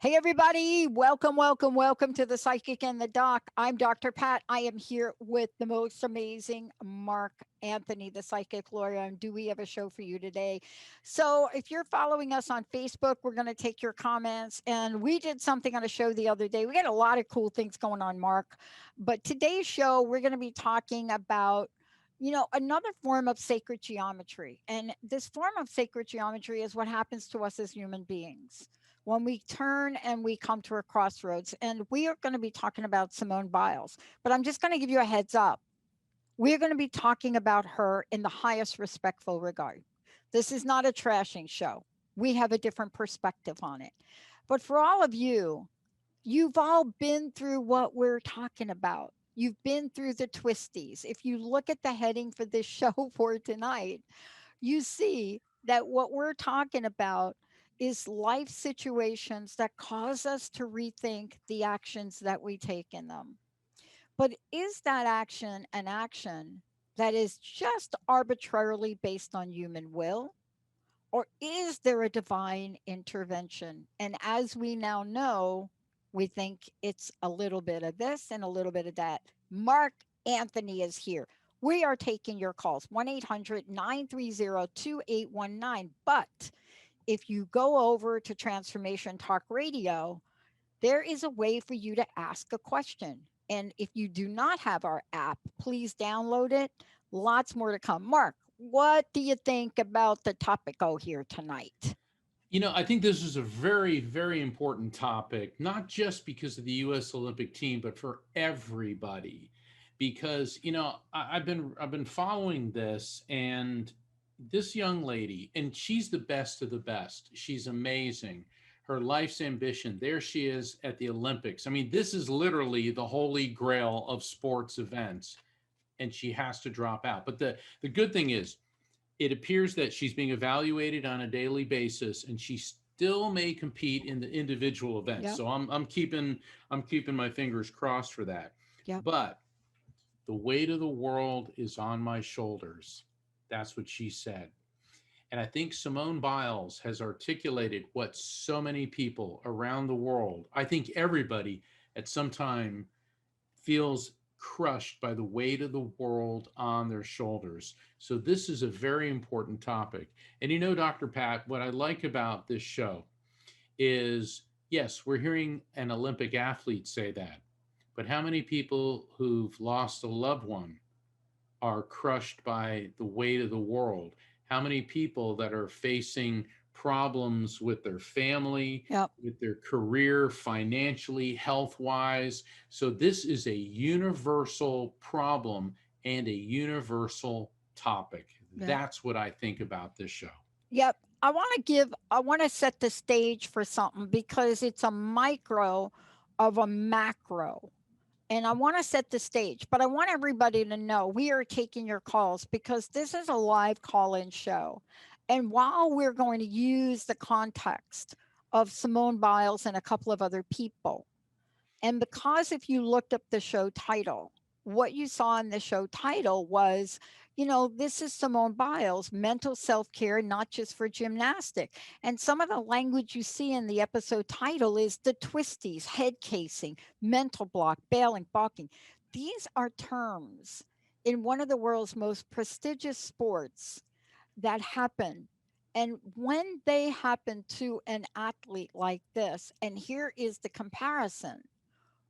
Hey, everybody. Welcome to the Psychic and the Doc. I'm Dr. Pat. I am here with the most amazing Mark Anthony, the psychic lawyer. And do we have a show for you today? So if you're following us on Facebook, we're going to take your comments. And we did something on a show the other day. We got a lot of cool things going on, Mark. But today's show, we're going to be talking about another form of sacred geometry. And this form of sacred geometry is what happens to us as human beings when we turn and we come to a crossroads. And we are going to be talking about Simone Biles, but I'm just going to give you a heads up. We're going to be talking about her in the highest respectful regard. This is not a trashing show. We have a different perspective on it. But for all of you, you've all been through what we're talking about. You've been through the Twisties. If you look at the heading for this show for tonight, you see that what we're talking about is life situations that cause us to rethink the actions that we take in them. But is that action an action that is just arbitrarily based on human will? Or is there a divine intervention? And as we now know, we think it's a little bit of this and a little bit of that. Mark Anthony is here. We are taking your calls, 1-800-930-2819. But if you go over to Transformation Talk Radio, there is a way for you to ask a question. And if you do not have our app, please download it. Lots more to come. Mark, what do you think about the topic here tonight? I think this is a very, very important topic, not just because of the U.S. Olympic team, but for everybody. Because, I've been following this, and this young lady, and she's the best of the best. She's amazing. Her life's ambition. There she is at the Olympics. I mean, this is literally the holy grail of sports events, and she has to drop out. But the good thing is, it appears that she's being evaluated on a daily basis, and she still may compete in the individual events. Yep. So I'm keeping my fingers crossed for that. Yep. But the weight of the world is on my shoulders. That's what she said. And I think Simone Biles has articulated what so many people around the world, I think everybody at some time feels crushed by the weight of the world on their shoulders. So this is a very important topic. And Dr. Pat, what I like about this show is, yes, we're hearing an Olympic athlete say that, but how many people who've lost a loved one are crushed by the weight of the world? How many people that are facing problems with their family, yep, with their career, financially, health-wise? So this is a universal problem and a universal topic. Yep. That's what I think about this show. Yep. I want to set the stage for something because it's a micro of a macro. And I want to set the stage, but I want everybody to know we are taking your calls because this is a live call in show. And while we're going to use the context of Simone Biles and a couple of other people, and because if you looked up the show title, what you saw in the show title was, this is Simone Biles, mental self care, not just for gymnastic. And some of the language you see in the episode title is the twisties, head casing, mental block, bailing, balking. These are terms in one of the world's most prestigious sports that happen. And when they happen to an athlete like this, and here is the comparison,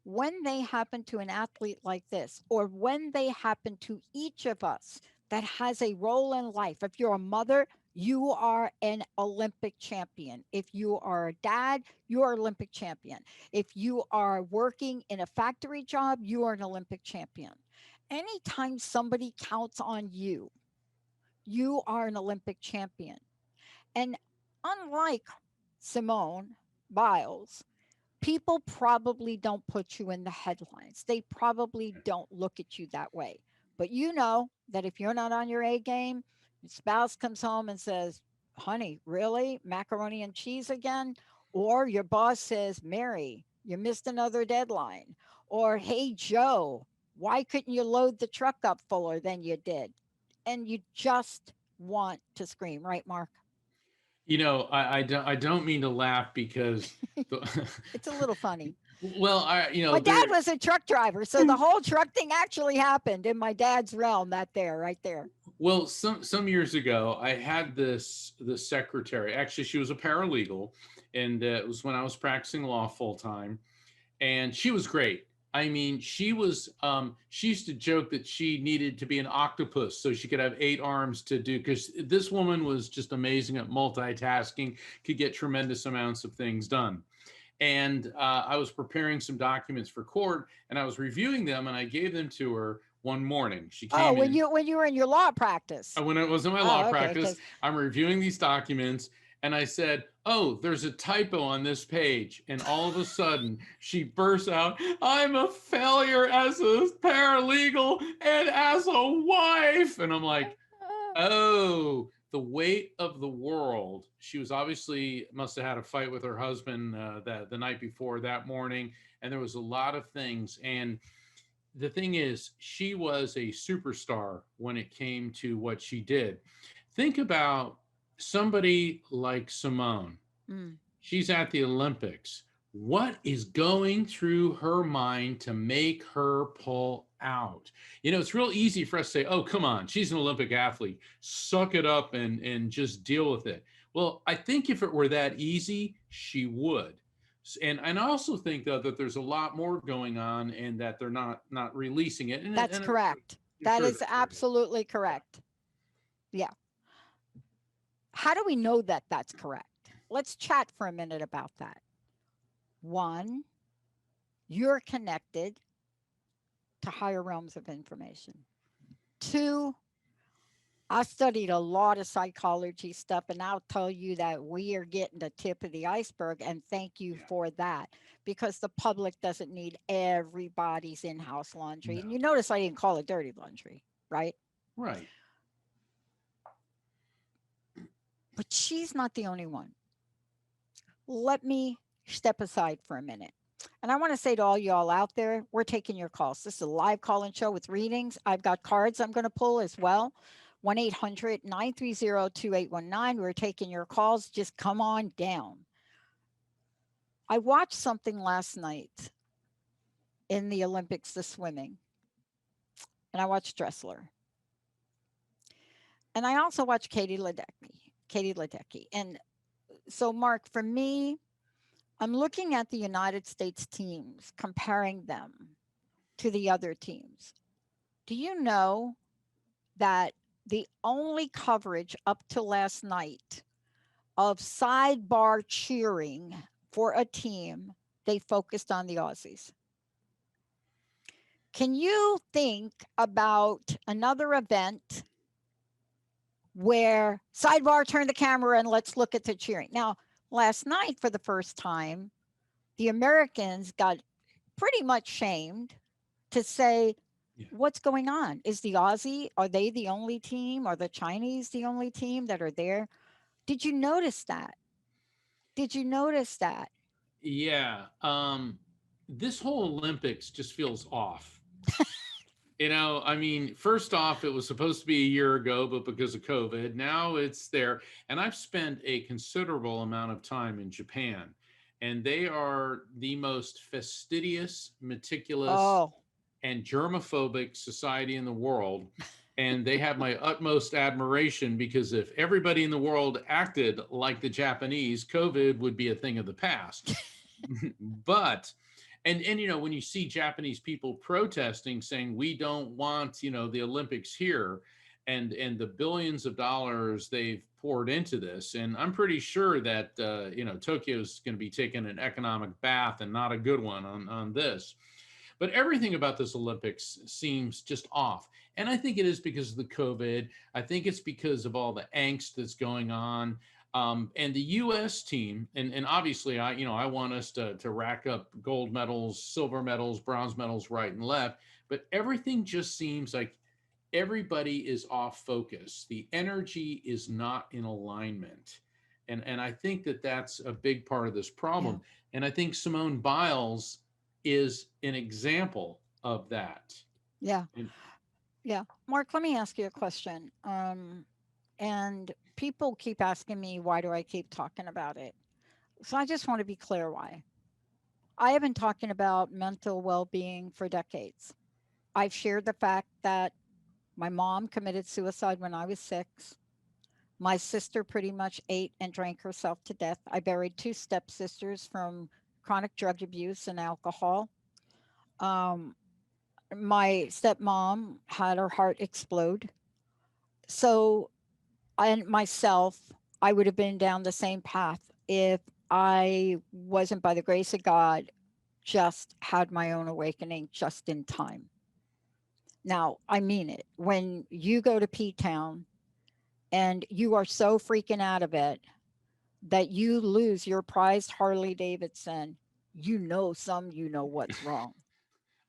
when they happen to an athlete like this, or when they happen to each of us that has a role in life, if you're a mother, you are an Olympic champion. If you are a dad, you are an Olympic champion. If you are working in a factory job, you are an Olympic champion. Anytime somebody counts on you, you are an Olympic champion. And unlike Simone Biles, people probably don't put you in the headlines. They probably don't look at you that way. But you know that if you're not on your A game, your spouse comes home and says, honey, really? Macaroni and cheese again? Or your boss says, Mary, you missed another deadline. Or, hey, Joe, why couldn't you load the truck up fuller than you did? And you just want to scream, right, Mark? I don't mean to laugh because the, It's a little funny. well, My dad there. was a truck driver, so the whole truck thing actually happened in my dad's realm. That there, right there. Well, some years ago, I had the secretary. Actually, she was a paralegal, and it was when I was practicing law full time, and she was great. I mean, she used to joke that she needed to be an octopus so she could have 8 arms to do, because this woman was just amazing at multitasking, could get tremendous amounts of things done. And I was preparing some documents for court, and I was reviewing them, and I gave them to her one morning. She Oh, came when in. you were in your law practice. When I was in my law Oh, okay. practice, Because I'm reviewing these documents, and I said, "Oh, there's a typo on this page." And all of a sudden, she bursts out, "I'm a failure as a paralegal and as a wife." And I'm like, "Oh, the weight of the world." She was obviously must have had a fight with her husband that the night before that morning, and there was a lot of things. And the thing is, she was a superstar when it came to what she did. Think about somebody like Simone. mm, She's at the Olympics. What is going through her mind to make her pull out? It's real easy for us to say, "Oh, come on, she's an Olympic athlete. Suck it up and just deal with it." Well, I think if it were that easy, she would. And I also think though that there's a lot more going on, and that they're not releasing it. And, that's and I'm sure, correct. I'm That sure is that there is. absolutely Yeah. correct. Yeah. How do we know that that's correct? Let's chat for a minute about that. One, you're connected to higher realms of information. Two, I studied a lot of psychology stuff, and I'll tell you that we are getting the tip of the iceberg. And thank you Yeah. for that, because the public doesn't need everybody's in house laundry. And No. you notice I didn't call it dirty laundry, right? Right. But she's not the only one. Let me step aside for a minute. And I want to say to all y'all out there, we're taking your calls. This is a live call in show with readings. I've got cards I'm going to pull as well. 1-800-930-2819. We're taking your calls. Just come on down. I watched something last night in the Olympics, the swimming, and I watched Dressler. And I also watched Katie Ledecky. Katie Ledecky. And so, Mark, for me, I'm looking at the United States teams, comparing them to the other teams. Do you know that the only coverage up to last night of sidebar cheering for a team, they focused on the Aussies? Can you think about another event where sidebar, turn the camera and let's look at the cheering. Now, last night, for the first time, the Americans got pretty much shamed to say, Yeah. what's going on? Is the Aussie, are they the only team? Are the Chinese the only team that are there? Did you notice that? Did you notice that? Yeah. This whole Olympics just feels off. I mean, first off, it was supposed to be a year ago, but because of COVID, now it's there. And I've spent a considerable amount of time in Japan, and they are the most fastidious, meticulous, Oh, and germophobic society in the world. And they have my utmost admiration because if everybody in the world acted like the Japanese, COVID would be a thing of the past. But when you see Japanese people protesting saying we don't want the Olympics here, and the billions of dollars they've poured into this, and I'm pretty sure that Tokyo's going to be taking an economic bath, and not a good one, on this. But everything about this Olympics seems just off. And I think it is because of the COVID. I think it's because of all the angst that's going on. And the U.S. team, and obviously, I want us to rack up gold medals, silver medals, bronze medals, right and left. But everything just seems like everybody is off focus. The energy is not in alignment. And I think that that's a big part of this yeah, problem. And I think Simone Biles is an example of that. yeah, And yeah. Mark, let me ask you a question. And people keep asking me, why do I keep talking about it? So I just want to be clear why. I have been talking about mental well being for decades. I've shared the fact that my mom committed suicide when I was 6. My sister pretty much ate and drank herself to death. I buried 2 stepsisters from chronic drug abuse and alcohol. Um, my stepmom had her heart explode. So, and myself, I would have been down the same path if I wasn't, by the grace of God, just had my own awakening just in time. Now, I mean it. When you go to P Town and you are so freaking out of it that you lose your prized Harley Davidson, you know what's wrong.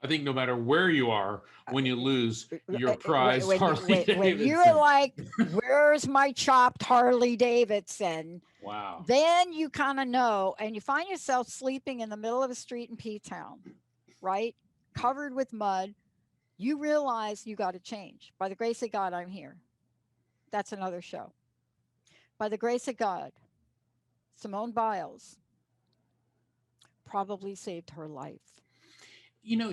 I think no matter where you are, when you lose your When prized Harley when you're Davidson. like, "Where's my chopped Harley Davidson?" Wow. Then you kinda know, and you find yourself sleeping in the middle of a street in P-town, right? Covered with mud. You realize you gotta change. By the grace of God, I'm here. That's another show. By the grace of God, Simone Biles probably saved her life.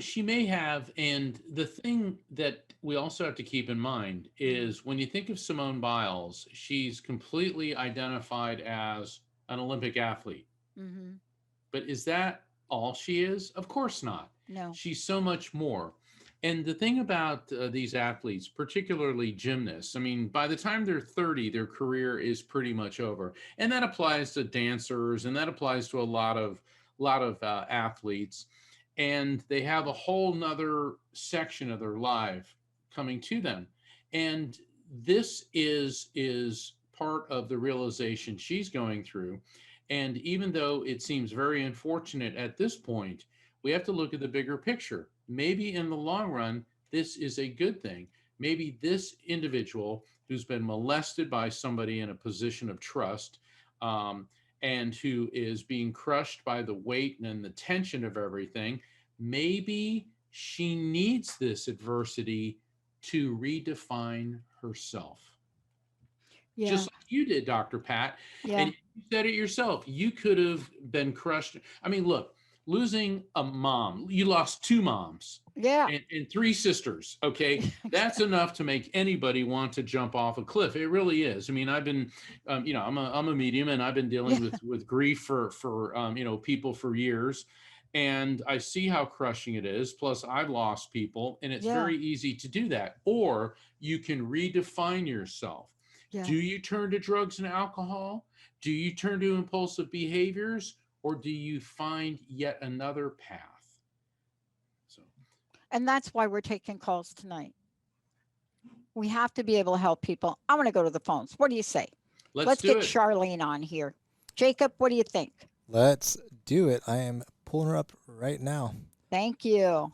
She may have. And the thing that we also have to keep in mind Mhm, is when you think of Simone Biles, she's completely identified as an Olympic athlete. mhm. But is that all she is? Of course not. No. She's so much more. And the thing about these athletes, particularly gymnasts, I mean, by the time they're 30, their career is pretty much over. And that applies to dancers, and that applies to a lot of athletes. And they have a whole nother section of their life coming to them. And this is part of the realization she's going through. And even though it seems very unfortunate at this point, we have to look at the bigger picture. Maybe in the long run, this is a good thing. Maybe this individual who's been molested by somebody in a position of trust, um, and who is being crushed by the weight and the tension of everything, maybe she needs this adversity to redefine herself, Yeah, just like you did, Dr. Pat. And yeah, you said it yourself. You could have been crushed. I mean, look, losing a mom, you lost 2 moms yeah. and 3 sisters. Okay. That's enough to make anybody want to jump off a cliff. It really is. I mean, I've been, I'm a medium, and I've been dealing Yeah, with grief for people for years. And I see how crushing it is. Plus, I've lost people, and it's yeah, very easy to do that. Or you can redefine yourself. yeah. Do you turn to drugs and alcohol? Do you turn to impulsive behaviors? Or do you find yet another path? So, And that's why we're taking calls tonight. We have to be able to help people. I'm going to go to the phones. What do you say? Let's Let's do get it. Charlene on here. Jacob, what do you think? Let's do it. I am pulling her up right now. Thank you.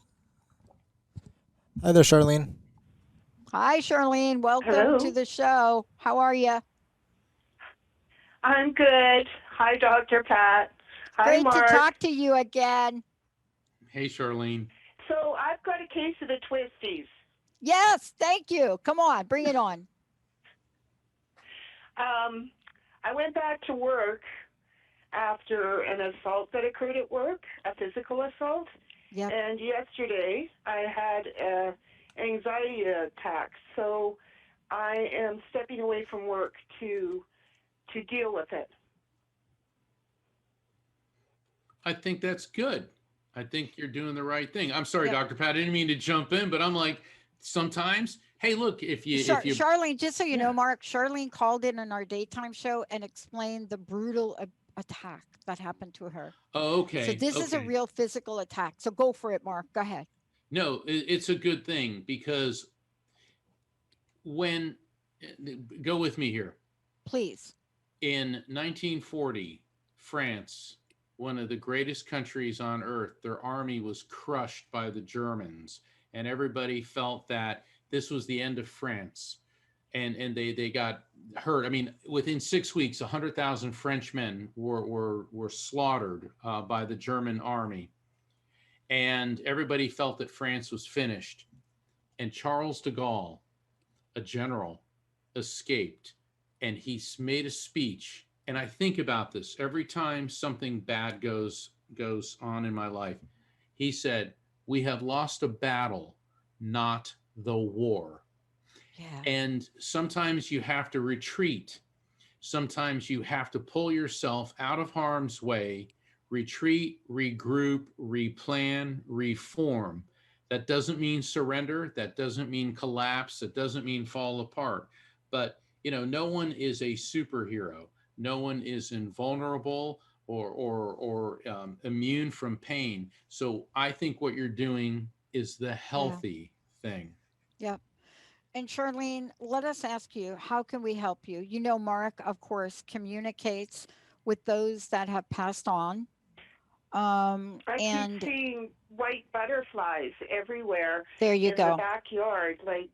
Hi there, Charlene. Hi, Charlene. Welcome to Hello. the show. How are you? I'm good. Hi, Dr. Pat. Hi, Great to Mark. talk to you again. Hey, Charlene. So I've got a case of the Twisties. Yes, thank you. Come on, bring it on. I went back to work after an assault that occurred at work, a physical assault. Yep. And yesterday I had an anxiety attack. So I am stepping away from work to deal with it. I think that's good. I think you're doing the right thing. I'm sorry, Yep. Dr. Pat. I didn't mean to jump in, but I'm like, sometimes, hey, look, if you Charlene, just so you know, Yeah. Mark, Charlene called in on our daytime show and explained the brutal attack that happened to her. Oh, okay. So this is a real physical attack. So go for it, Mark. Go ahead. No, it's a good thing because when, go with me here. Please. In 1940, France, one of the greatest countries on earth, their army was crushed by the Germans, and everybody felt that this was the end of France, and they got hurt. I mean, within 6 weeks, 100,000 Frenchmen were slaughtered by the German army, and everybody felt that France was finished. And Charles de Gaulle, a general, escaped, and he made a speech. And I think about this every time something bad goes on in my life. He said, "We have lost a battle, not the war." Yeah. And sometimes you have to retreat. Sometimes you have to pull yourself out of harm's way, retreat, regroup, replan, reform. That doesn't mean surrender. That doesn't mean collapse. That doesn't mean fall apart. But, no one is a superhero. No one is invulnerable or immune from pain. So I think what you're doing is the healthy thing. Yep. And Charlene, let us ask you, how can we help you? You know, Mark, of course, communicates with those that have passed on. I And keep seeing white butterflies everywhere there you in go. the backyard, like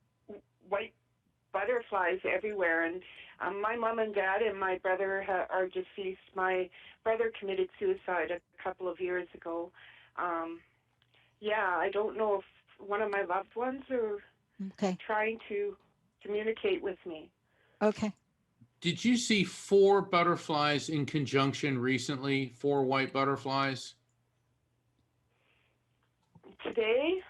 white butterflies everywhere. And my mom and dad and my brother are deceased. My brother committed suicide a couple of years ago. I don't know if one of my loved ones are trying to communicate with me. Okay. Did you see 4 butterflies in conjunction recently? 4 white butterflies? Today?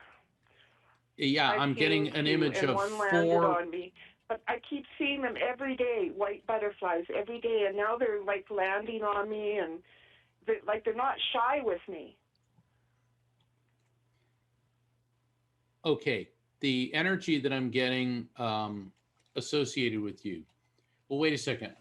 Yeah, I'm getting an image of one 4. landed on me. But I keep seeing them every day, white butterflies every day, and now they're like landing on me, and they're not shy with me. Okay, the energy that I'm getting associated with you. Well, wait a second.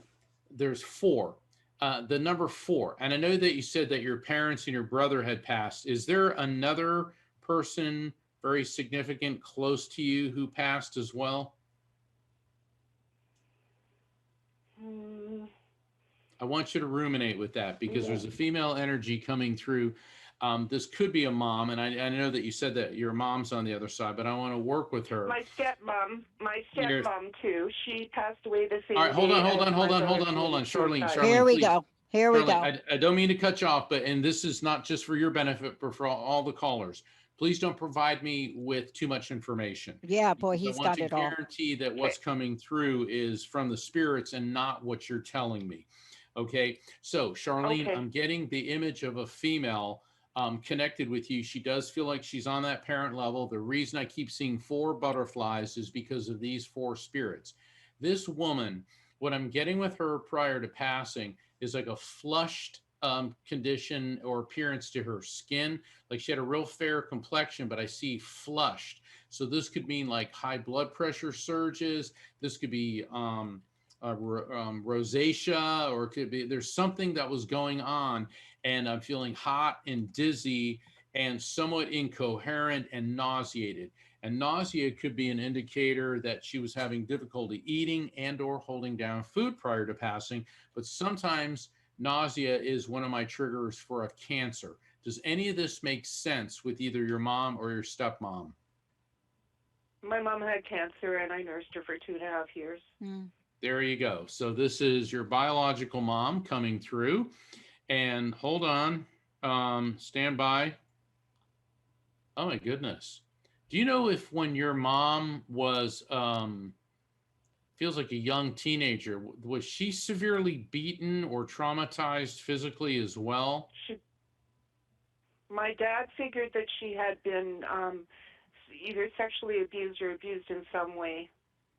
There's 4. The number 4, and I know that you said that your parents and your brother had passed. Is there another person very significant close to you who passed as well? I want you to ruminate with that because there's a female energy coming through. This could be a mom, and I know that you said that your mom's on the other side, but I want to work with her. My stepmom too. She passed away the same day. All right, hold on, Charlene. Here we please. go. Here we go. I don't mean to cut you off, and this is not just for your benefit, but for all the callers. Please don't provide me with too much information. Yeah, boy, he's got it all. I want to guarantee that what's coming through is from the spirits and not what you're telling me. Okay, so Charlene, I'm getting the image of a female connected with you. She does feel like she's on that parent level. The reason I keep seeing 4 butterflies is because of these 4 spirits. This woman, what I'm getting with her prior to passing is like a flushed condition or appearance to her skin. Like she had a real fair complexion, but I see flushed. So this could mean like high blood pressure surges. This could be rosacea, or it could be there's something that was going on, and I'm feeling hot and dizzy and somewhat incoherent and nauseated. And nausea could be an indicator that she was having difficulty eating and or holding down food prior to passing. But sometimes nausea is one of my triggers for a cancer. Does any of this make sense with either your mom or your stepmom? My mom had cancer, and I nursed her for 2.5 years. There you go. So this is your biological mom coming through. And hold on, stand by. Oh my goodness. Do you know if when your mom was, feels like a young teenager, was she severely beaten or traumatized physically as well? My dad figured that she had been either sexually abused or abused in some way.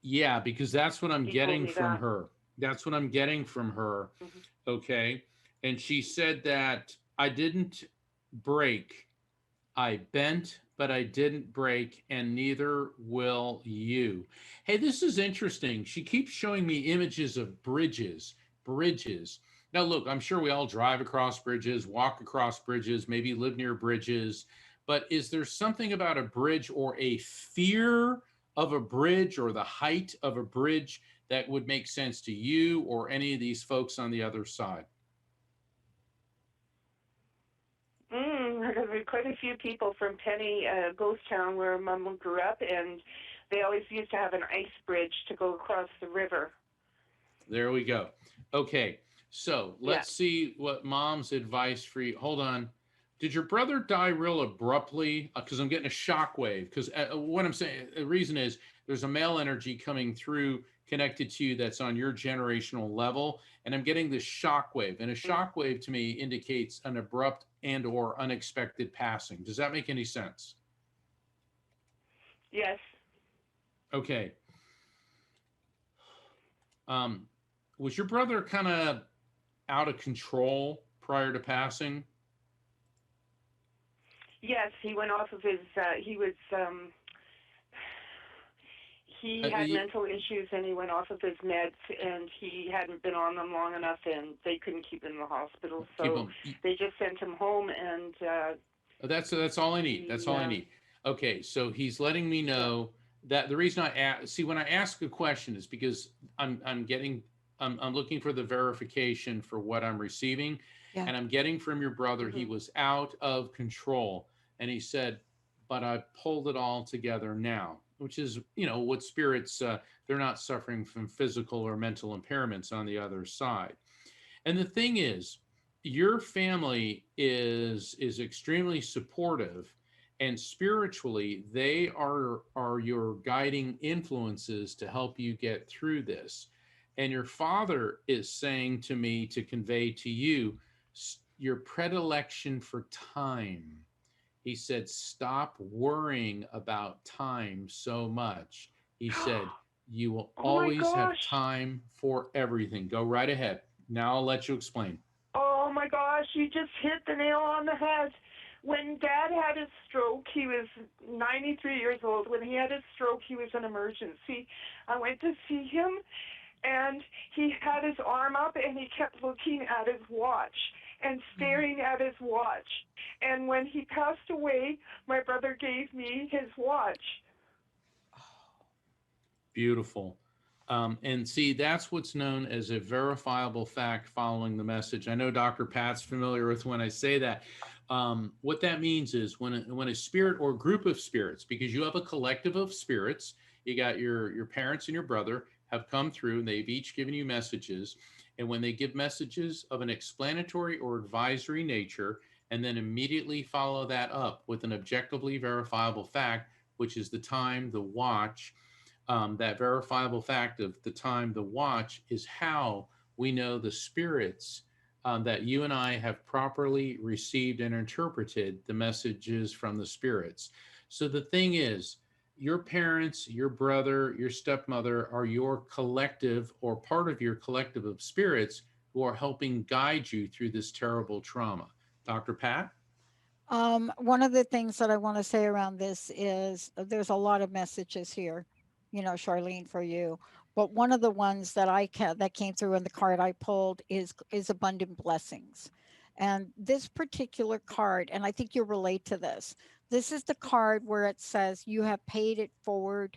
Yeah, because that's what I'm He getting told me from that. her. That's what I'm getting from her. Mhm. Okay. And she said that I didn't break. I bent, but I didn't break, and neither will you. Hey, this is interesting. She keeps showing me images of bridges, bridges. Now, look, I'm sure we all drive across bridges, walk across bridges, maybe live near bridges. But is there something about a bridge or a fear of a bridge or the height of a bridge that would make sense to you or any of these folks on the other side? There's quite a few people from Penny, ghost town where Mom grew up, and they always used to have an ice bridge to go across the river. There we go. Okay, so let's see what Mom's advice for you. Hold on. Did your brother die real abruptly? Because I'm getting a shock wave. Because what I'm saying, the reason is there's a male energy coming through connected to you that's on your generational level, and I'm getting this shock wave. And a shock wave to me indicates an abrupt and or unexpected passing. Does that make any sense? Yes. Okay. Was your brother kind of out of control prior to passing? Yes, he went off of his. He had mental issues, and he went off of his meds, and he hadn't been on them long enough, and they couldn't keep him in the hospital, so they just sent him home. And that's all I need. That's all I need. Okay, so he's letting me know that the reason when I ask a question is because I'm looking for the verification for what I'm receiving, and I'm getting from your brother he was out of control, and he said, but I pulled it all together now, which is what spirits they're not suffering from physical or mental impairments on the other side. And the thing is, your family is extremely supportive, and spiritually they are your guiding influences to help you get through this. And your father is saying to me to convey to you your predilection for time. He said, stop worrying about time so much. He said, you will always have time for everything. Go right ahead. Now I'll let you explain. Oh my gosh, you just hit the nail on the head. When Dad had his stroke, he was 93 years old. When he had his stroke, he was an emergency. I went to see him, and he had his arm up, and he kept looking at his watch and staring at his watch. And when he passed away, my brother gave me his watch. Beautiful. And see, that's what's known as a verifiable fact following the message. I know Dr. Pat's familiar with when I say that. What that means is when a spirit or group of spirits, because you have a collective of spirits, you got your parents and your brother have come through, and they've each given you messages. And when they give messages of an explanatory or advisory nature, and then immediately follow that up with an objectively verifiable fact, which is the time, the watch, that verifiable fact of the time, the watch, is how we know the spirits that you and I have properly received and interpreted the messages from the spirits. So the thing is, your parents, your brother, your stepmother are your collective or part of your collective of spirits who are helping guide you through this terrible trauma. Dr. Pat? One of the things that I want to say around this is there's a lot of messages here, Charlene, for you. But one of the ones that that came through in the card I pulled is abundant blessings. And this particular card, and I think you relate to this. This is the card where it says you have paid it forward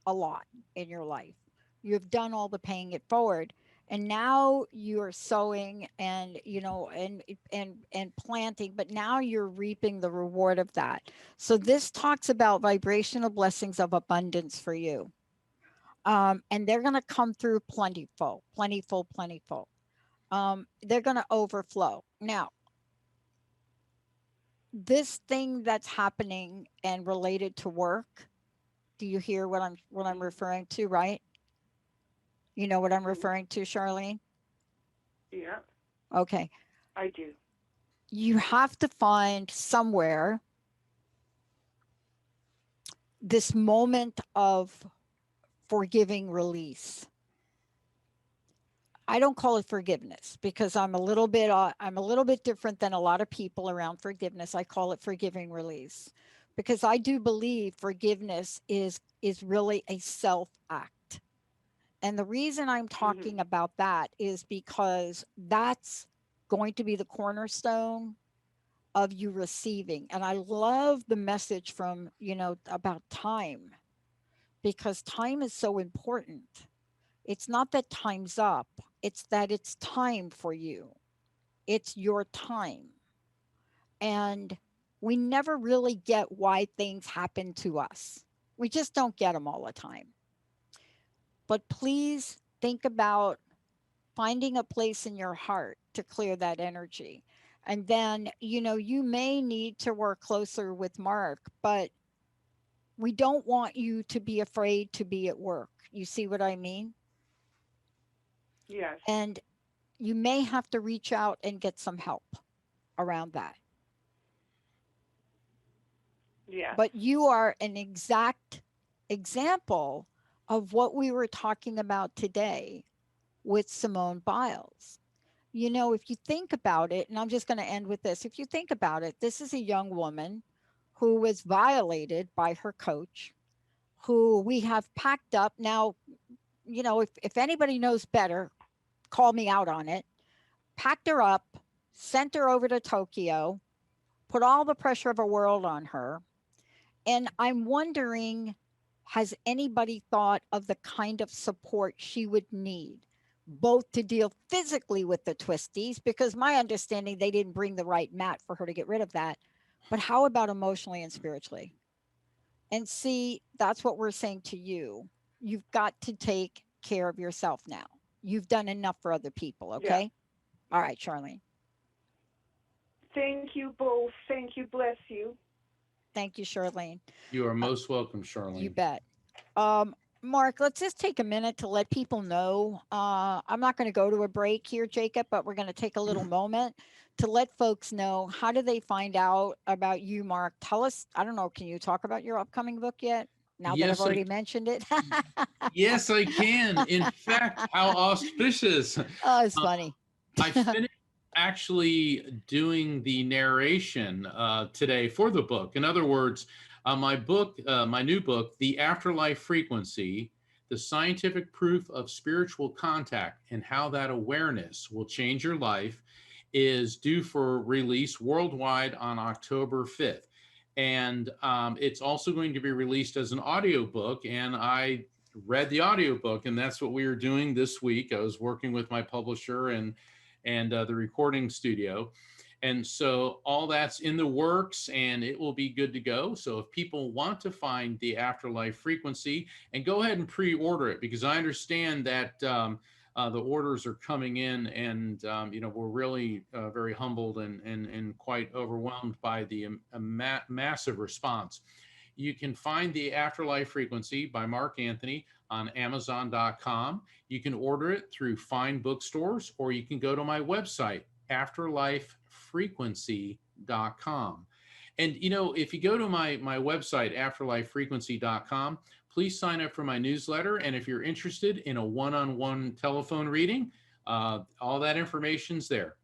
a lot in your life. You have done all the paying it forward. And now you're sowing and and planting, but now you're reaping the reward of that. So this talks about vibrational blessings of abundance for you. And they're going to come through plentiful, plentiful, plentiful. They're going to overflow. Now, this thing that's happening and related to work, do you hear what I'm referring to, right? You know what I'm referring to, Charlene? Yeah, Okay. I do. You have to find somewhere this moment of forgiving release. I don't call it forgiveness because I'm a little bit different than a lot of people around forgiveness. I call it forgiving release because I do believe forgiveness is really a self act. And the reason I'm talking about that is because that's going to be the cornerstone of you receiving. And I love the message from, about time because time is so important. It's not that time's up, it's that it's time for you. It's your time. And we never really get why things happen to us. We just don't get them all the time. But please think about finding a place in your heart to clear that energy. And then, you may need to work closer with Mark, but we don't want you to be afraid to be at work. You see what I mean? Yes. And you may have to reach out and get some help around that. Yes. But you are an exact example of what we were talking about today with Simone Biles. If you think about it, and I'm just going to end with this. If you think about it, this is a young woman who was violated by her coach, who we have packed up. Now, if anybody knows better, call me out on it. Packed her up, sent her over to Tokyo, put all the pressure of a world on her. And I'm wondering, has anybody thought of the kind of support she would need, both to deal physically with the twisties, because my understanding, they didn't bring the right mat for her to get rid of that. But how about emotionally and spiritually? And see, that's what we're saying to you. You've got to take care of yourself now. You've done enough for other people, Yeah. okay? All right, Charlene. Thank you both. Thank you. Bless you. Thank you, Charlene. You are most welcome, You Charlene. bet. Mark, let's just take a minute to let people know. I'm not going to go to a break here, Jacob, but we're going to take a little moment to let folks know, how do they find out about you, Mark? Tell us, I don't know, can you talk about your upcoming book yet? Now that I've Yes, already mentioned it. yes, I can. In fact, how auspicious. Oh, it's funny. I finished actually doing the narration today for the book. In other words, my new book, The Afterlife Frequency, The Scientific Proof of Spiritual Contact and How That Awareness Will Change Your Life, is due for release worldwide on October 5th. And it's also going to be released as an audiobook. And I read the audiobook, and that's what we are doing this week. I was working with my publisher and the recording studio. And so all that's in the works and it will be good to go. So if people want to find the Afterlife Frequency, and go ahead and pre-order it, because I understand that the orders are coming in, and we're really very humbled and quite overwhelmed by the massive response. You can find the Afterlife Frequency by Mark Anthony on Amazon.com. You can order it through fine bookstores, or you can go to my website, afterlifefrequency.com. And, if you go to my website, afterlifefrequency.com, please sign up for my newsletter. And if you're interested in a one-on-one telephone reading, all that information's there.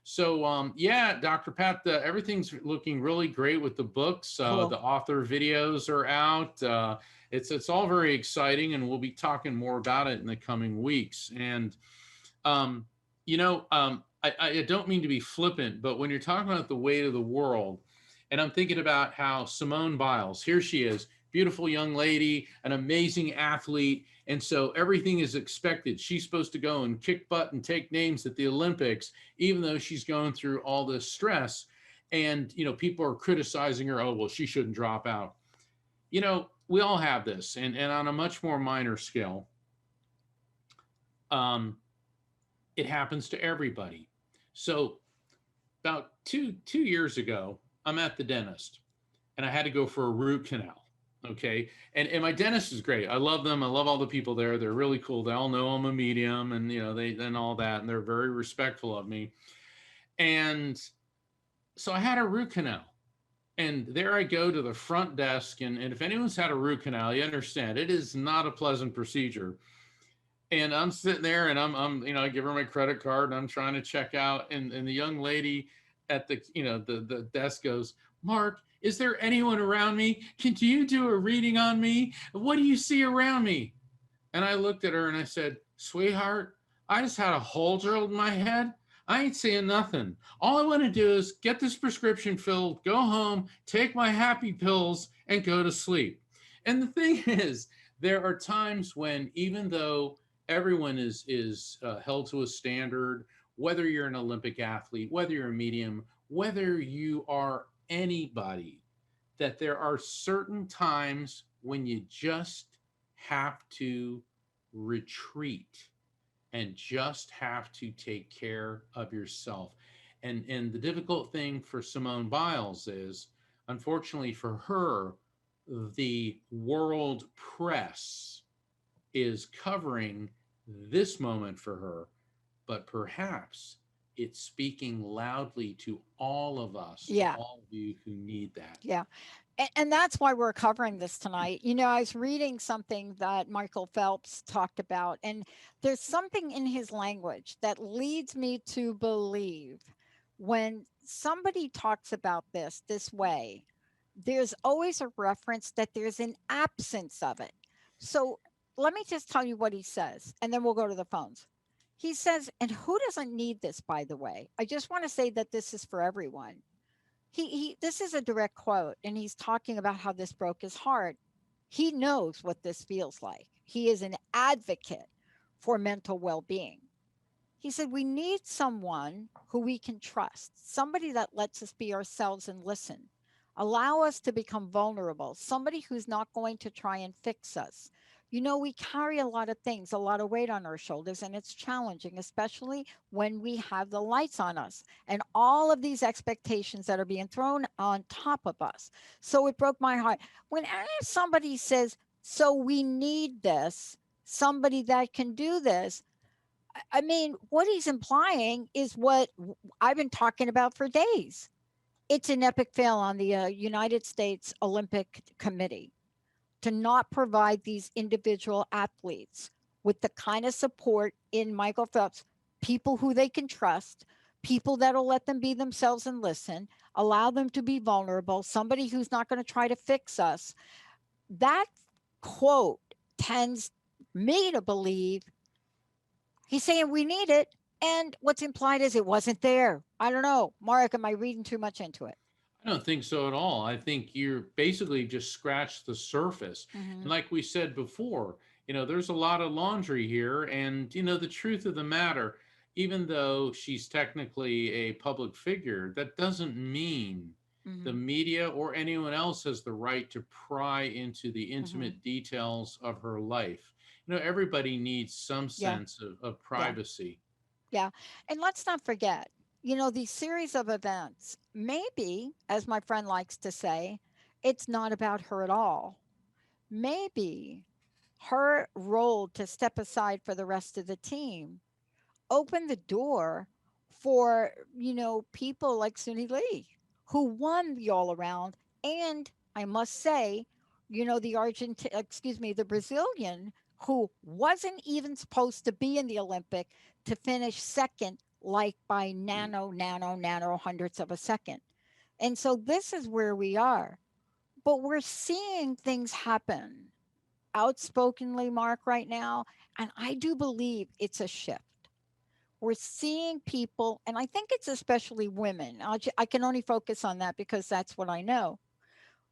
So, Dr. Pat, everything's looking really great with the books. Cool. The author videos are out. It's all very exciting, and we'll be talking more about it in the coming weeks. And, I don't mean to be flippant, but when you're talking about the weight of the world, And I'm thinking about how Simone Biles, here she is, beautiful young lady, an amazing athlete. And so everything is expected. She's supposed to go and kick butt and take names at the Olympics, even though she's going through all this stress. And, people are criticizing her. Oh, well, she shouldn't drop out. We all have this. And on a much more minor scale, it happens to everybody. So about two years ago, I'm at the dentist and I had to go for a root canal. Okay. And my dentist is great. I love them. I love all the people there. They're really cool. They all know I'm a medium and, and all that. And they're very respectful of me. And so I had a root canal. And there I go to the front desk. And if anyone's had a root canal, you understand it is not a pleasant procedure. And I'm sitting there and I'm I give her my credit card and I'm trying to check out. And the young lady at the desk goes, Mark, is there anyone around me? Can you do a reading on me? What do you see around me? And I looked at her and I said, sweetheart, I just had a hole drilled in my head. I ain't seeing nothing. All I want to do is get this prescription filled, go home, take my happy pills, and go to sleep. And the thing is, there are times when even though everyone is held to a standard, whether you're an Olympic athlete, whether you're a medium, whether you are anybody, that there are certain times when you just have to retreat and just have to take care of yourself. And the difficult thing for Simone Biles is, unfortunately for her, the world press is covering this moment for her, but perhaps it's speaking loudly to all of us, to all of you who need that. Yeah. And that's why we're covering this tonight. I was reading something that Michael Phelps talked about, and there's something in his language that leads me to believe when somebody talks about this way, there's always a reference that there's an absence of it. So let me just tell you what he says, and then we'll go to the phones. He says, and who doesn't need this, by the way? I just want to say that this is for everyone. This is a direct quote, and he's talking about how this broke his heart. He knows what this feels like. He is an advocate for mental well-being. He said, we need someone who we can trust, somebody that lets us be ourselves and listen, allow us to become vulnerable, somebody who's not going to try and fix us. We carry a lot of things, a lot of weight on our shoulders, and it's challenging, especially when we have the lights on us and all of these expectations that are being thrown on top of us. So it broke my heart. When somebody says, so we need this, somebody that can do this, I mean, what he's implying is what I've been talking about for days. It's an epic fail on the United States Olympic Committee to not provide these individual athletes with the kind of support in Michael Phelps, people who they can trust, people that'll let them be themselves and listen, allow them to be vulnerable, somebody who's not going to try to fix us. That quote tends me to believe he's saying we need it. And what's implied is it wasn't there. I don't know. Mark, am I reading too much into it? I don't think so at all. I think you're basically just scratched the surface. And like we said before, there's a lot of laundry here. And, the truth of the matter, even though she's technically a public figure, that doesn't mean the media or anyone else has the right to pry into the intimate details of her life. Everybody needs some sense of privacy. Yeah. And let's not forget, these series of events, maybe, as my friend likes to say, it's not about her at all. Maybe her role to step aside for the rest of the team opened the door for, people like Suni Lee, who won the all around. And I must say, the Brazilian, who wasn't even supposed to be in the Olympic, to finish second, like by nano hundredths of a second. And so this is where we are. But we're seeing things happen outspokenly, Mark, right now. And I do believe it's a shift. we're seeing people, and I think it's especially women. I can only focus on that because that's what I know.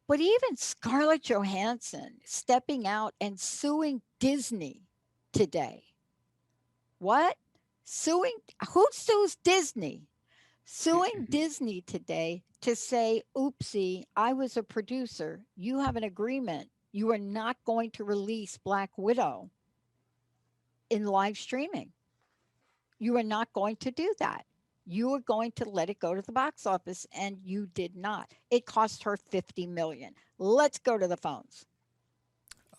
But even Scarlett Johansson stepping out and suing Disney today. What? Suing? Who sues Disney? Suing Disney today to say, oopsie, I was a producer. You have an agreement. You are not going to release Black Widow in live streaming. You are not going to do that. You are going to let it go to the box office, and you did not. It cost her 50 million. Let's go to the phones.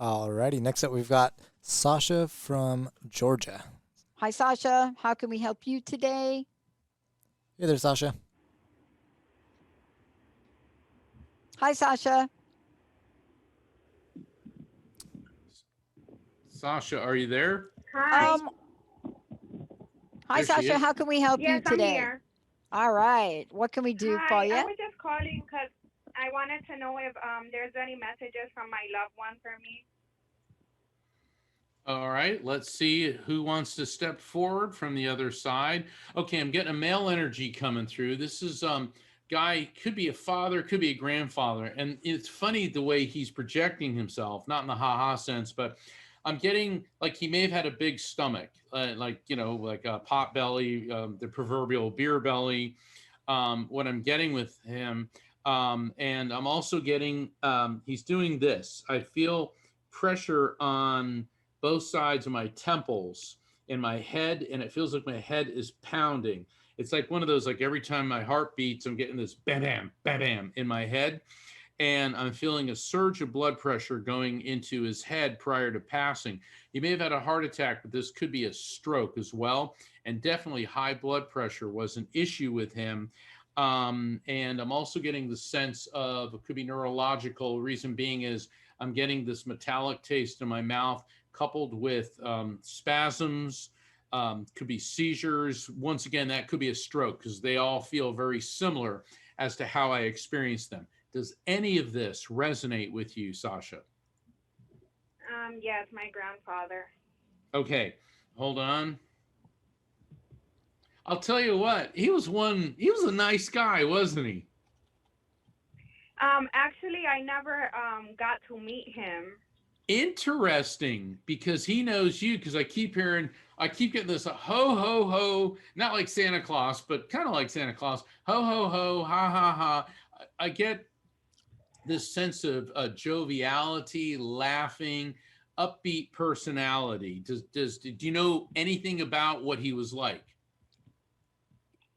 Alrighty, next up we've got Sasha from Georgia. Hi, Sasha. How can we help you today? Hey there, Sasha. Hi, Sasha. Sasha, are you there? Hi. Hi, There she Sasha. is. How can we help you Yes, I'm today? here. All right. What can we do for Hi, you? I was just calling because I wanted to know if there's any messages from my loved one for me. All right, let's see who wants to step forward from the other side. Okay, I'm getting a male energy coming through. This is guy, could be a father, could be a grandfather. And it's funny the way he's projecting himself, not in the ha-ha sense, but I'm getting like he may have had a big stomach, like, you know, like a pot belly, the proverbial beer belly. What I'm getting with him, and I'm also getting, he's doing this. I feel pressure on both sides of my temples in my head, and it feels like my head is pounding. It's like one of those, like every time my heart beats, I'm getting this bam, bam, bam, bam in my head. And I'm feeling a surge of blood pressure going into his head prior to passing. He may have had a heart attack, but this could be a stroke as well. And definitely high blood pressure was an issue with him. And I'm also getting the sense of it could be neurological. Reason being is I'm getting this metallic taste in my mouth coupled with spasms, could be seizures. Once again, that could be a stroke because they all feel very similar as to how I experience them. Does any of this resonate with you, Sasha? Yes, my grandfather. Okay, hold on. I'll tell you what, he was a nice guy, wasn't he? Actually, I never got to meet him. Interesting, because he knows you, because I keep getting this ho, ho, ho, not like Santa Claus, but kind of like Santa Claus, ho, ho, ho, ha, ha, ha. I get this sense of joviality, laughing, upbeat personality. Do you know anything about what he was like?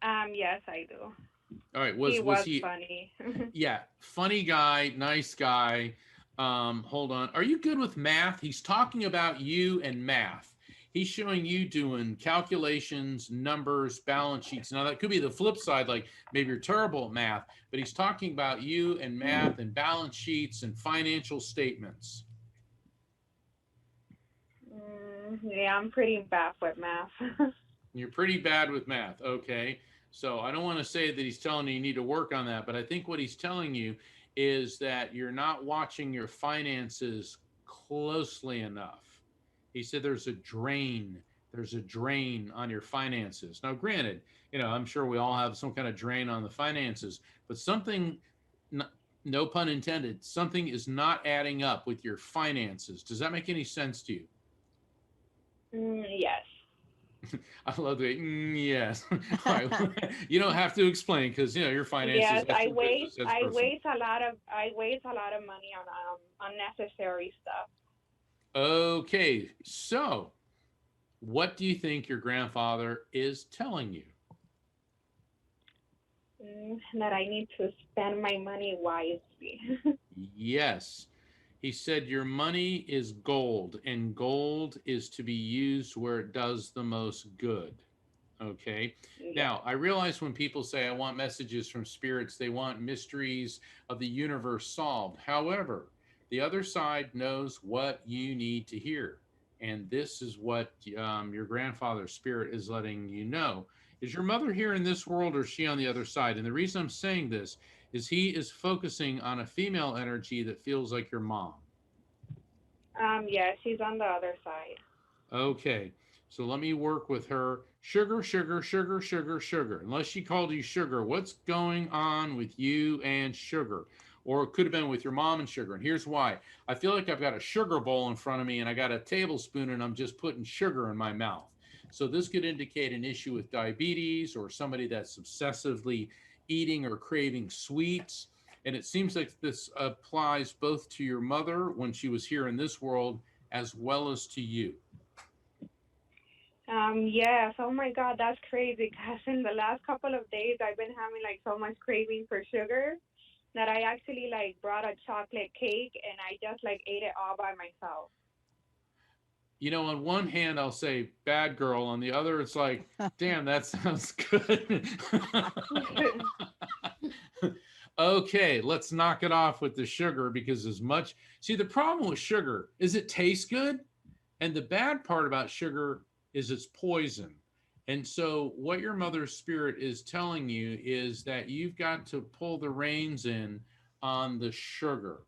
Yes, I do. All right, He was he funny. yeah, funny guy, nice guy. Hold on. Are you good with math? He's talking about you and math. He's showing you doing calculations, numbers, balance sheets. Now that could be the flip side, like maybe you're terrible at math, but he's talking about you and math and balance sheets and financial statements. Yeah, I'm pretty bad with math. You're pretty bad with math. Okay. So I don't want to say that he's telling you need to work on that, but I think what he's telling you is that you're not watching your finances closely enough. He said there's a drain. There's a drain on your finances. Now, granted, you know, I'm sure we all have some kind of drain on the finances, but something, no pun intended, something is not adding up with your finances. Does that make any sense to you? Yes. I love the yes. You don't have to explain because you know your finances. Yes, I waste a lot of money on unnecessary stuff. Okay, so what do you think your grandfather is telling you? That I need to spend my money wisely. Yes. He said your money is gold, and gold is to be used where it does the most good. Okay. Yeah. Now, I realize when people say, I want messages from spirits, they want mysteries of the universe solved. However, the other side knows what you need to hear. And this is what your grandfather's spirit is letting you know. Is your mother here in this world, or is she on the other side? And the reason I'm saying this is he is focusing on a female energy that feels like your mom. Yeah, she's on the other side. Okay. So let me work with her. Sugar, sugar, sugar, sugar, sugar. Unless she called you sugar, what's going on with you and sugar? Or it could have been with your mom and sugar. And here's why. I feel like I've got a sugar bowl in front of me and I got a tablespoon and I'm just putting sugar in my mouth. So this could indicate an issue with diabetes or somebody that's obsessively eating or craving sweets. And it seems like this applies both to your mother when she was here in this world as well as to you. Yes. Oh my God, that's crazy. Because in the last couple of days, I've been having like so much craving for sugar that I actually like brought a chocolate cake and I just like ate it all by myself. You know, on one hand, I'll say bad girl. On the other, it's like, damn, that sounds good. Okay, let's knock it off with the sugar because as much, see, the problem with sugar is it tastes good. And the bad part about sugar is it's poison. And so, what your mother's spirit is telling you is that you've got to pull the reins in on the sugar.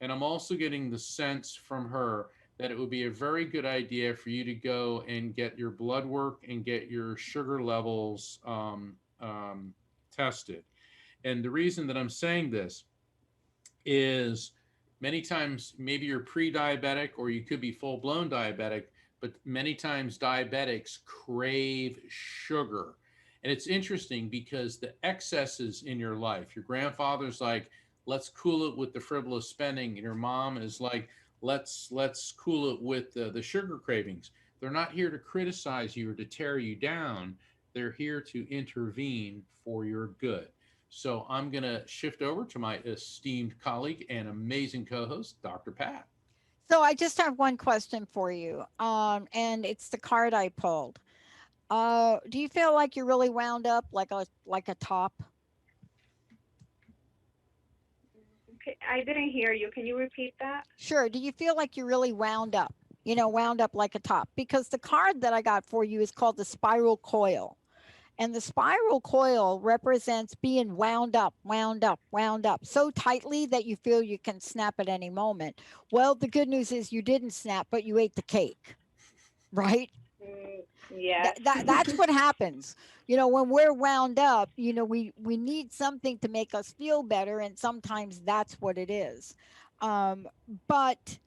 And I'm also getting the sense from her that it would be a very good idea for you to go and get your blood work and get your sugar levels tested. And the reason that I'm saying this is many times maybe you're pre-diabetic or you could be full-blown diabetic, but many times diabetics crave sugar. And it's interesting because the excesses in your life, your grandfather's like, let's cool it with the frivolous spending, and your mom is like, let's cool it with the sugar cravings. They're not here to criticize you or to tear you down. They're here to intervene for your good. So I'm going to shift over to my esteemed colleague and amazing co-host, Dr. Pat. So I just have one question for you, and it's the card I pulled. Do you feel like you're really wound up like a top? Okay, I didn't hear you. Can you repeat that? Sure. Do you feel like you're really wound up? You know, wound up like a top? Because the card that I got for you is called the Spiral Coil. And the spiral coil represents being wound up, wound up, wound up so tightly that you feel you can snap at any moment. Well, the good news is you didn't snap, but you ate the cake, right? Yes. That's what happens. You know, when we're wound up, you know, we need something to make us feel better. And sometimes that's what it is. But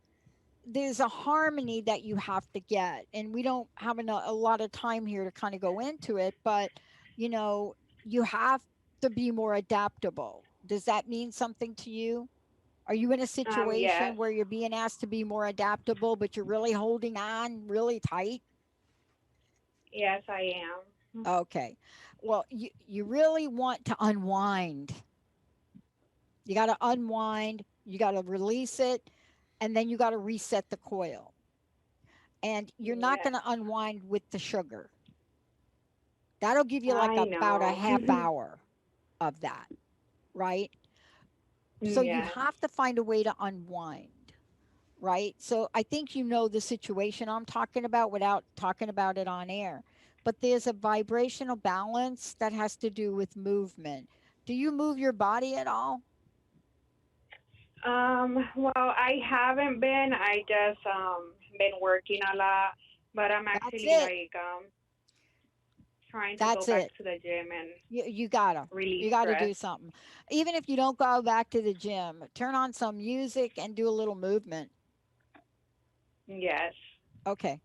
there's a harmony that you have to get, and we don't have a lot of time here to kind of go into it, but you know, you have to be more adaptable. Does that mean something to you? Are you in a situation Yes. where you're being asked to be more adaptable, but you're really holding on really tight? Yes, I am. Okay. Well, you really want to unwind. You got to unwind, you got to release it, and then you got to reset the coil. And you're not Yes. going to unwind with the sugar. That'll give you like I about a know. half hour of that, right? So you Yes. have to find a way to unwind, right? So I think you know the situation I'm talking about without talking about it on air. But there's a vibrational balance that has to do with movement. Do you move your body at all? Well, I haven't been. I just been working a lot, but I'm That's actually it. like trying to That's go back it. to the gym and You gotta. release You gotta stress. do something. Even if you don't go back to the gym, turn on some music and do a little movement. Yes. Okay.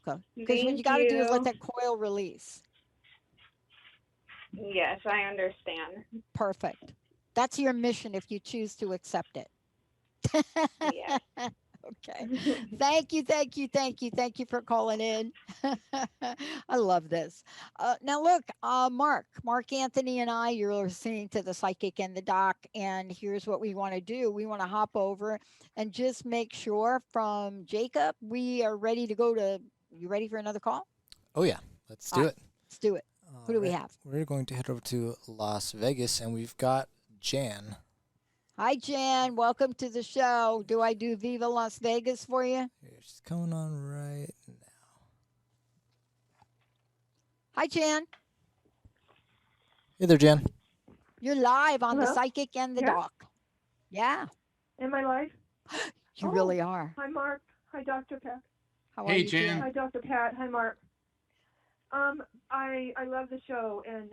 Okay. Because what you Thank got to do is let you. that coil release. Yes, I understand. Perfect. That's your mission if you choose to accept it. Yes. Okay. Thank you, thank you, thank you, thank you for calling in. I love this. Now look, Mark Anthony and I, you're listening to the Psychic and the Doc, and here's what we want to do. We want to hop over and just make sure from Jacob, we are ready to go to, you ready for another call? Oh, yeah. Let's do All right, it. let's do it. Who do we Alright, have? We're going to head over to Las Vegas, and we've got Jan. Hi, Jan. Welcome to the show. Do I do Viva Las Vegas for you? She's coming on right now. Hi, Jan. Hey there, Jan. You're live on the Hello? Psychic and the Yeah? Doc. Yeah, Am I live? you Oh. really are. Hi, Mark. Hi, Dr. Pat. How are Hey, you, Jan. Hi, Dr. Pat. Hi, Mark. I love the show, and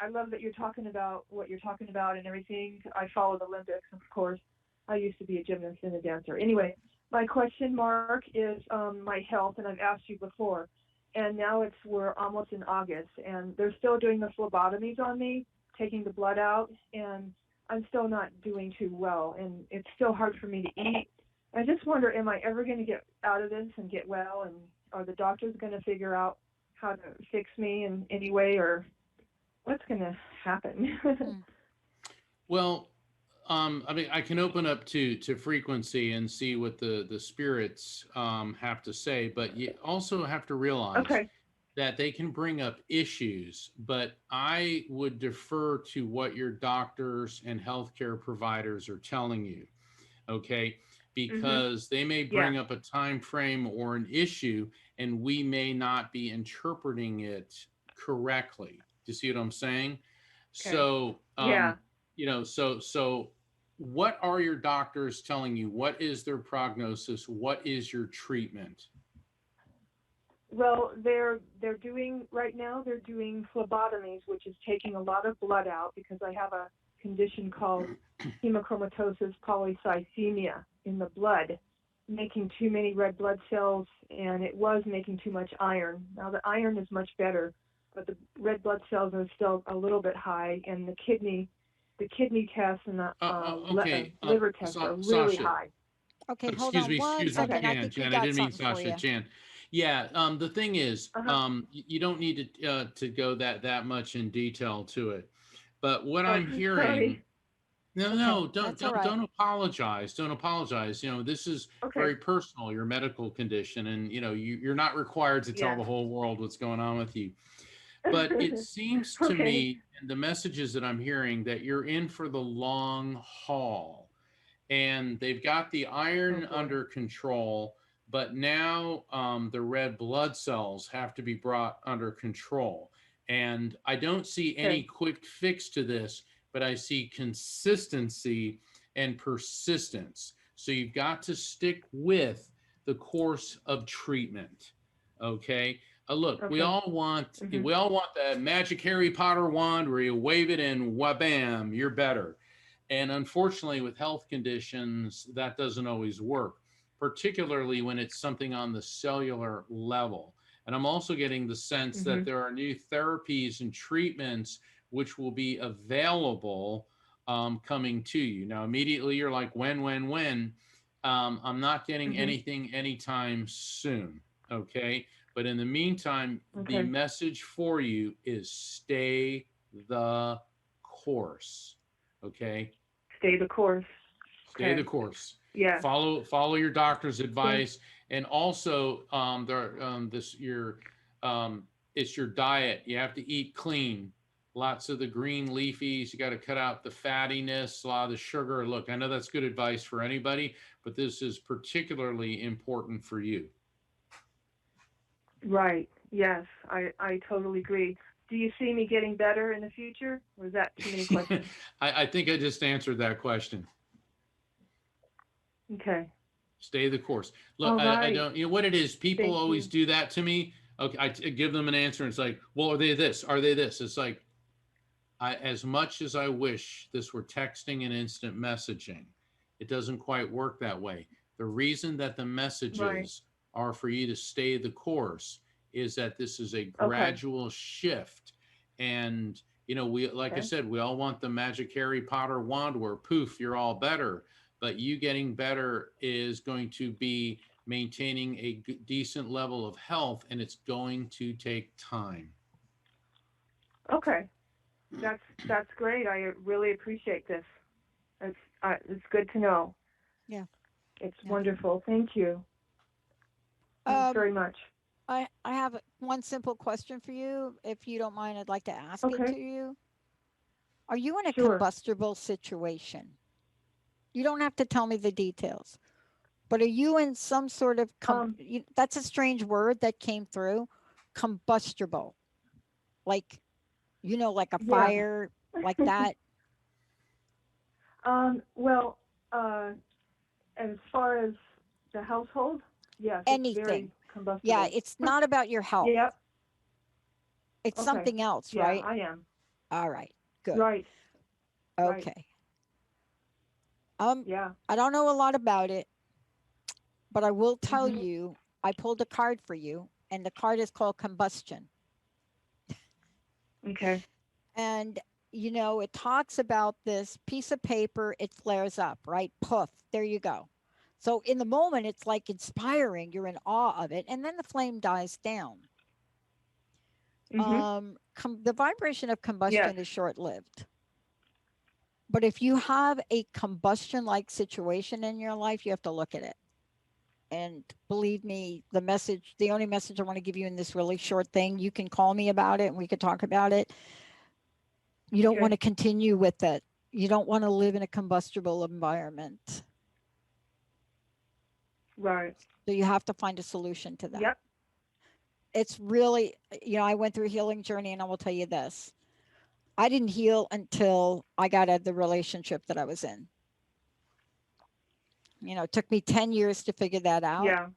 I love that you're talking about what you're talking about and everything. I follow the Olympics, of course. I used to be a gymnast and a dancer. Anyway, my question, Mark, is my health, and I've asked you before. And now we're almost in August, and they're still doing the phlebotomies on me, taking the blood out, and I'm still not doing too well, and it's still hard for me to eat. I just wonder, am I ever going to get out of this and get well, and are the doctors going to figure out how to fix me in any way, or what's going to happen? Well, I mean, I can open up to frequency and see what the spirits have to say, but you also have to realize Okay. that they can bring up issues, but I would defer to what your doctors and healthcare providers are telling you, okay? Because they may bring up a time frame or an issue, and we may not be interpreting it correctly. Do you see what I'm saying? Okay. So, Yeah. you know, so what are your doctors telling you? What is their prognosis? What is your treatment? Well, they're doing right now. They're doing phlebotomies, which is taking a lot of blood out because I have a condition called hemochromatosis polycythemia in the blood, making too many red blood cells, and it was making too much iron. Now the iron is much better, but the red blood cells are still a little bit high, and the kidney tests and the liver tests are really Sasha. high. Okay, hold on one Excuse me, second. I Jan. think we Jan, I got didn't mean something for Sasha. you. Jan. Yeah. The thing is, Uh-huh. you don't need to go that much in detail to it. But what I'm Oh, hearing, sorry. no, That's all right. don't apologize. Don't apologize. You know, this is Okay. very personal, your medical condition, and you know, you're not required to tell Yeah. the whole world what's going on with you. But it seems to Okay. me, and the messages that I'm hearing, that you're in for the long haul. And they've got the iron boy. under control, but now the red blood cells have to be brought under control. And I don't see any Okay. quick fix to this, but I see consistency and persistence. So you've got to stick with the course of treatment. Okay. Look, we Okay. all want Mhm. that magic Harry Potter wand where you wave it and wha-bam, you're better. And unfortunately, with health conditions, that doesn't always work, particularly when it's something on the cellular level. And I'm also getting the sense that Mhm. there are new therapies and treatments which will be available coming to you. Now, immediately you're like, when? I'm not getting Mhm. anything anytime soon. Okay. But in the meantime, the Okay. message for you is stay the course. Okay. Stay the course. Stay the Okay. course. Yeah. Follow your doctor's advice, and also it's your diet. You have to eat clean. Lots of the green leafies. You got to cut out the fattiness, a lot of the sugar. Look, I know that's good advice for anybody, but this is particularly important for you. Right. Yes. I totally agree. Do you see me getting better in the future, or is that too many questions? I think I just answered that question. Okay. Stay the course. Look, All right. I don't, you know what it is? People Thank always you. do that to me. Okay, I give them an answer. And it's like, well, are they this? Are they this? It's like, as much as I wish this were texting and instant messaging, it doesn't quite work that way. The reason that the messages are for you to stay the course is that this is a gradual shift. And, you know, like I said, we all want the magic Harry Potter wand where poof, you're all better. But you getting better is going to be maintaining a decent level of health, and it's going to take time. Okay. That's great. I really appreciate this. It's good to know. Yeah. It's wonderful. Thank you. Thanks very much. I have one simple question for you. If you don't mind, I'd like to ask it to you. Are you in a combustible situation? You don't have to tell me the details, but are you in some sort of, that's a strange word that came through, combustible, like, you know, like a fire, like that? Well, as far as the household, yes. Anything. Yeah, Combustible. it's not about your health. Yep. It's Okay. something else, Yeah, right? I am. All right. Good. Right. Right. Okay. Yeah. I don't know a lot about it, but I will tell Mhm. you, I pulled a card for you, and the card is called Combustion. Okay. And it talks about this piece of paper, it flares up, right? Poof, there you go. So in the moment, it's like inspiring. You're in awe of it. And then the flame dies down. Mhm. The vibration of Yes. combustion is short lived. But if you have a combustion like situation in your life, you have to look at it. And believe me, the only message I want to give you in this really short thing, you can call me about it and we could talk about it. You don't want to Okay. continue with it. You don't want to live in a combustible environment. Right. So you have to find a solution to that. Yep. It's really, I went through a healing journey, and I will tell you this. I didn't heal until I got out of the relationship that I was in. It took me 10 years to figure that out. Yeah.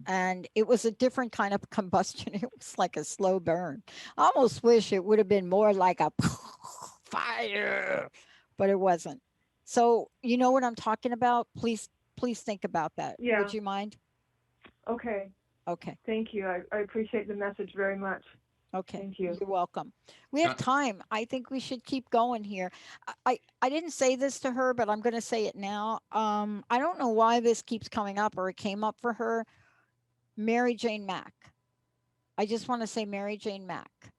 And it was a different kind of combustion. It was like a slow burn. I almost wish it would have been more like a fire, but it wasn't. So you know what I'm talking about? Please think about that. Yeah. Would you mind? Okay. Okay. Thank you. I appreciate the message very much. Okay. Thank you. You're welcome. We have time. I think we should keep going here. I didn't say this to her, but I'm going to say it now. I don't know why this keeps coming up, or it came up for her. Mary Jane Mack. I just want to say Mary Jane Mack.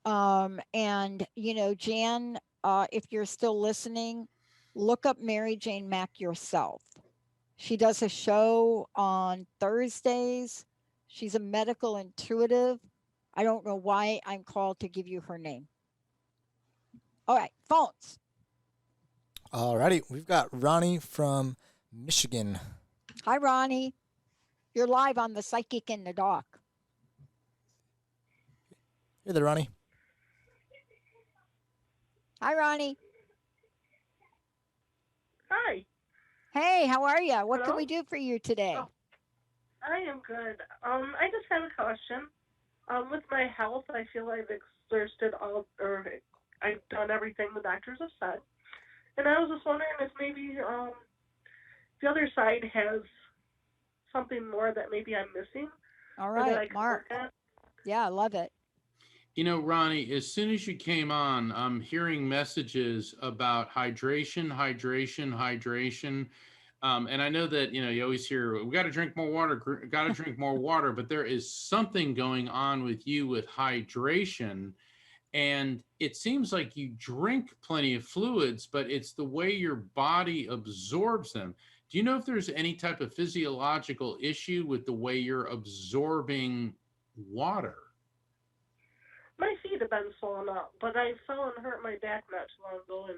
And Jan, if you're still listening, look up Mary Jane Mack yourself. She does a show on Thursdays. She's a medical intuitive. I don't know why I'm called to give you her name. All right, phones. All righty. We've got Ronnie from Michigan. Hi, Ronnie. You're live on the Psychic in the Dock. Hey there, Ronnie. Hi, Ronnie. Hi. Hey, how are you? What can Hello? we do for you today? Oh. I am good. I just have a question. With my health, I feel I've exhausted I've done everything the doctors have said. And I was just wondering if maybe the other side has something more that maybe I'm missing. All or that I right, can Mark. work at. Yeah, I love it. Ronnie, as soon as you came on, I'm hearing messages about hydration, hydration, hydration. And I know that, you always hear, we got to drink more water, got to drink more water, but there is something going on with you with hydration. And it seems like you drink plenty of fluids, but it's the way your body absorbs them. Do you know if there's any type of physiological issue with the way you're absorbing water? My feet have been swollen up, but I fell and hurt my back not too long ago, and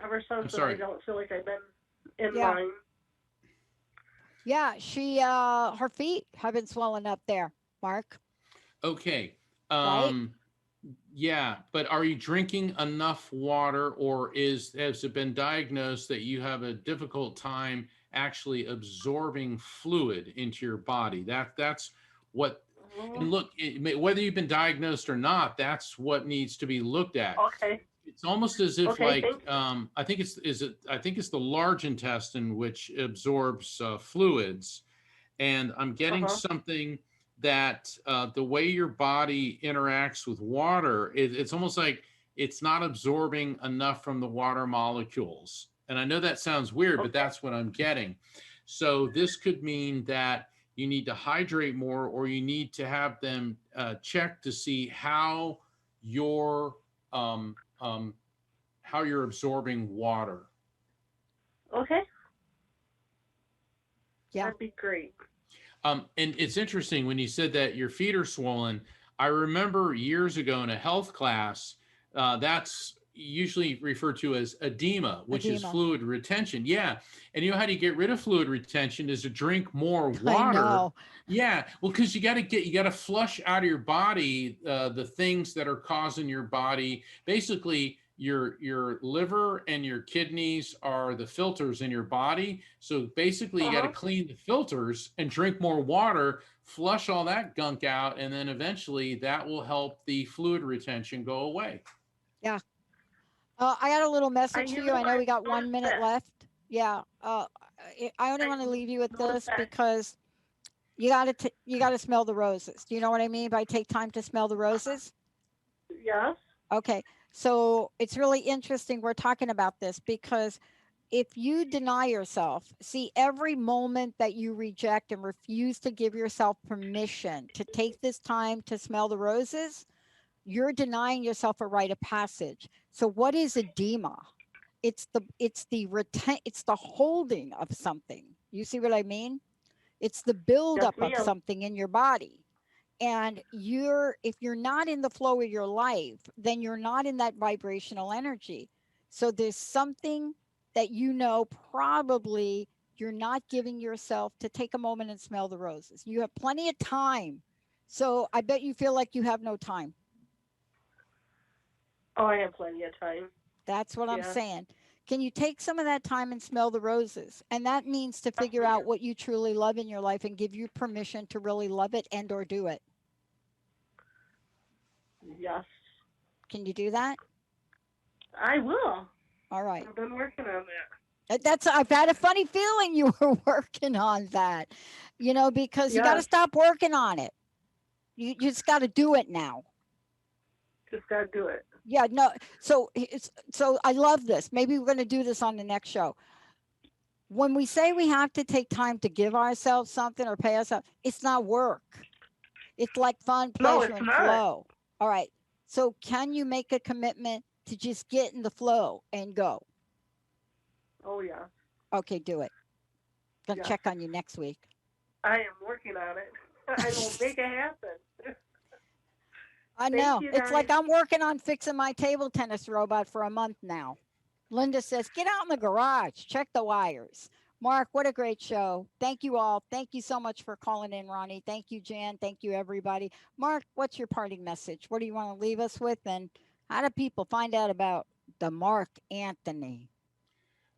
ever since then I don't feel like I've been in line. Yeah, her feet have been swollen up there, Mark. Okay. Right? Yeah, but are you drinking enough water, or has it been diagnosed that you have a difficult time actually absorbing fluid into your body? That's what. And look, whether you've been diagnosed or not, that's what needs to be looked at. Okay. It's almost as if Okay, I think it's the large intestine which absorbs fluids, and I'm getting something that the way your body interacts with water, it's almost like it's not absorbing enough from the water molecules. And I know that sounds weird, but that's what I'm getting. So this could mean that you need to hydrate more, or you need to have them check to see how you're absorbing water. Okay. Yeah. That'd be great. And it's interesting when you said that your feet are swollen. I remember years ago in a health class, that's usually referred to as edema, which is fluid retention. Yeah. And how do you get rid of fluid retention is to drink more water. I know. Yeah. Well, because you got to flush out of your body the things that are causing your body. Basically, your liver and your kidneys are the filters in your body. So basically you got to clean the filters and drink more water flush all that gunk out, and then eventually that will help the fluid retention go away. Yeah. I got a little message for you. I know we got 1 minute that. left. Yeah. I only I want to leave you with noticed this that. because you got to smell the roses. Do you know what I mean by take time to smell the roses? Yes. Okay. So it's really interesting we're talking about this because if you deny yourself, see, every moment that you reject and refuse to give yourself permission to take this time to smell the roses, you're denying yourself a rite of passage. So what is edema? It's the holding of something. You see what I mean? It's the buildup of ma'am. something in your body. And if you're not in the flow of your life, then you're not in that vibrational energy. So there's something that probably you're not giving yourself to take a moment and smell the roses. You have plenty of time. So I bet you feel like you have no time. Oh, I have plenty of time. That's what I'm Yeah. saying. Can you take some of that time and smell the roses? And that means to figure out what you truly love in your life and give you permission to really love it and or do it. Yes. Can you do that? I will. All right. I've been working on that. I've had a funny feeling you were working on that, because you got to Yes. stop working on it. You just got to do it now. Just got to do it. Yeah, no. So I love this. Maybe we're going to do this on the next show. When we say we have to take time to give ourselves something or pay ourselves, it's not work. It's like fun, No, pleasure, it's and not. flow. All right. So can you make a commitment to just get in the flow and go? Oh, yeah. Okay, do it. Gonna Yeah. check on you next week. I am working on it. I will make it happen. I Thank know. you, It's like guys. I'm working on fixing my table tennis robot for a month now. Linda says, get out in the garage, check the wires. Mark, what a great show. Thank you all. Thank you so much for calling in, Ronnie. Thank you, Jan. Thank you, everybody. Mark, what's your parting message? What do you want to leave us with? And how do people find out about the Mark Anthony?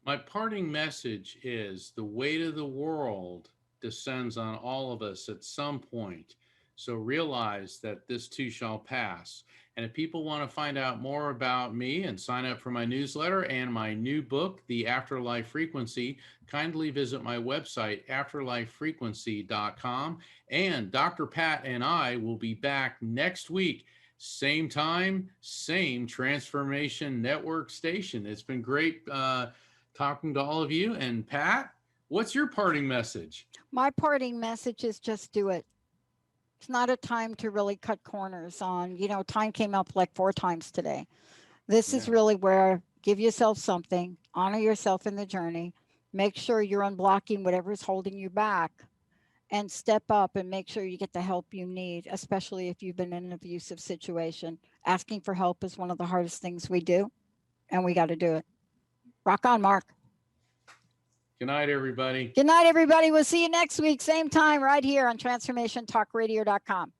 My parting message is the weight of the world descends on all of us at some point. So realize that this too shall pass. And if people want to find out more about me and sign up for my newsletter and my new book, The Afterlife Frequency, kindly visit my website, afterlifefrequency.com. And Dr. Pat and I will be back next week. Same time, same Transformation Network station. It's been great talking to all of you. And Pat, what's your parting message? My parting message is just do it. It's not a time to really cut corners on, time came up like 4 times today. This is really where give yourself something, honor yourself in the journey, make sure you're unblocking whatever's holding you back, and step up and make sure you get the help you need, especially if you've been in an abusive situation. Asking for help is one of the hardest things we do, and we got to do it. Rock on, Mark. Good night, everybody. Good night, everybody. We'll see you next week, same time, right here on TransformationTalkRadio.com.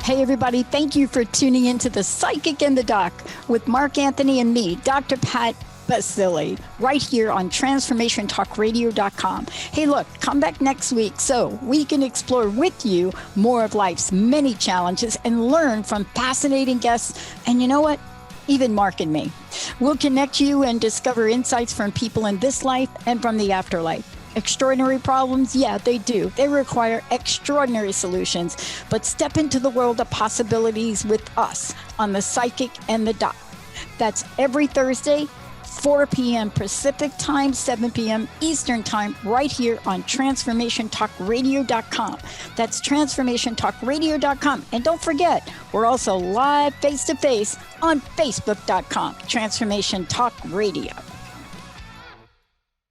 Hey, everybody. Thank you for tuning into The Psychic and the Doc with Mark Anthony and me, Dr. Pat Baccili, right here on TransformationTalkRadio.com. Hey, look, come back next week so we can explore with you more of life's many challenges and learn from fascinating guests. And you know what? Even Mark and me. We'll connect you and discover insights from people in this life and from the afterlife. Extraordinary problems? Yeah, they do. They require extraordinary solutions. But step into the world of possibilities with us on The Psychic and the Doc. That's every Thursday, 4 p.m. Pacific time, 7 p.m. Eastern time, right here on TransformationTalkRadio.com. That's TransformationTalkRadio.com. And don't forget, we're also live face-to-face on Facebook.com, Transformation Talk Radio.